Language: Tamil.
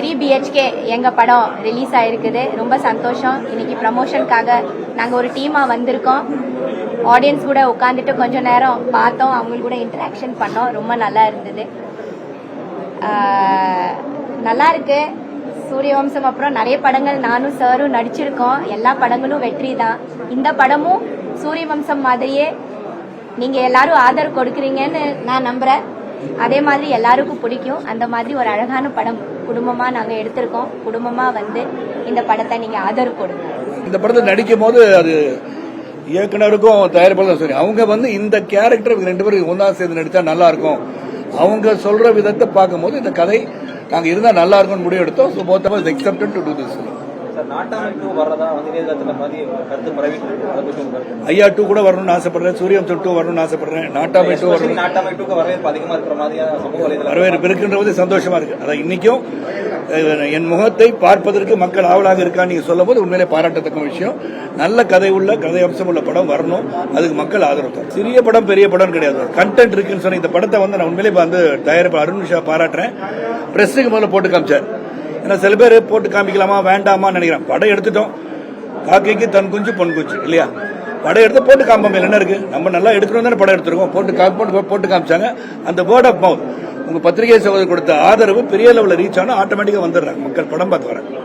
3 BHK எங்க படம் ரிலீஸ் ஆயிருக்குது. ரொம்ப சந்தோஷம். இன்னைக்கு ப்ரமோஷனுக்காக நாங்க ஒரு டீமா வந்திருக்கோம். ஆடியன்ஸ் கூட உட்காந்துட்டு கொஞ்ச நேரம் பார்த்தோம், அவங்க கூட இன்டராக்ஷன் பண்ணோம். ரொம்ப நல்லா இருந்தது. நல்லா இருக்கு. சூரியவம்சம் அப்புறம் நிறைய படங்கள் நானும் சாரும் நடிச்சிருக்கோம். எல்லா படங்களும் வெற்றி தான். இந்த படமும் சூரியவம்சம் மாதிரியே நீங்க எல்லாரும் ஆதரவு கொடுக்குறீங்கன்னு நான் நம்புறேன். அதே மாதிரி எல்லாருக்கும் பிடிக்கும். அந்த மாதிரி ஒரு அழகான படம் குடும்பமா நாங்க எடுத்திருக்கோம். குடும்பமா வந்து இந்த படத்தை நீங்க ஆதரவு கொடுங்க. இந்த படத்தை நடிக்கும் போது அது இயக்குனருக்கும் தயாரிப்பாளரும் சரி, அவங்க வந்து இந்த கேரக்டர் 2 பேரும் ஒன்னா சேர்ந்து நடிச்சா நல்லா இருக்கும், அவங்க சொல்ற விதத்தை பார்க்கும்போது இந்த கதை நாங்க இருந்தா நல்லா இருக்கும்னு முடிவு எடுத்தோம். So both of us accepted to to this. ஐயா 2 கூட வரணும்னு ஆசைப்படுறேன். சூரியவம்சம் 2 வரணும்னு ஆசைப்படுறேன். நாட்டாமை 2 வரணும். வரவேற்பு இருக்குன்றது சந்தோஷமா இருக்கு. அதான் இன்னைக்கும் என் முகத்தை பார்ப்பதற்கு மக்கள் ஆவலாக இருக்கான்னு நீங்க சொல்லும் போது உண்மையிலே பாராட்டத்தக்க விஷயம். நல்ல கதை உள்ள கதை அம்சம் உள்ள படம் வரணும், அதுக்கு மக்கள் ஆதரவு. சிறிய படம் பெரிய படம் கிடையாது, கண்டென்ட் இருக்குன்னு சொன்ன இந்த படத்தை வந்து நான் உண்மையிலே வந்து தயாரிப்பு அருண் விஷா பாராட்டுறேன். பிரஸுக்கு முதல்ல போட்டு காமிச்சார். ஏன்னா சில பேர் போட்டு காமிக்கலாமா வேண்டாமா நினைக்கிறேன். படம் எடுத்துட்டோம், காக்கைக்கு தன் குஞ்சு பொன் குஞ்சு இல்லையா. படம் எடுத்து போட்டு காமிப்போம், என்ன இருக்கு, நம்ம நல்லா எடுக்கணும் தானே படம் எடுத்துருக்கோம். போட்டு காமிச்சாங்க. அந்த வேர்ட் ஆஃப் மவுத், உங்க பத்திரிகை சகோதரர் கொடுத்த ஆதரவு பெரிய லெவலில் ரீச் ஆனா ஆட்டோமேட்டிக்கா வந்துடுறாங்க மக்கள் படம் பார்த்து வர.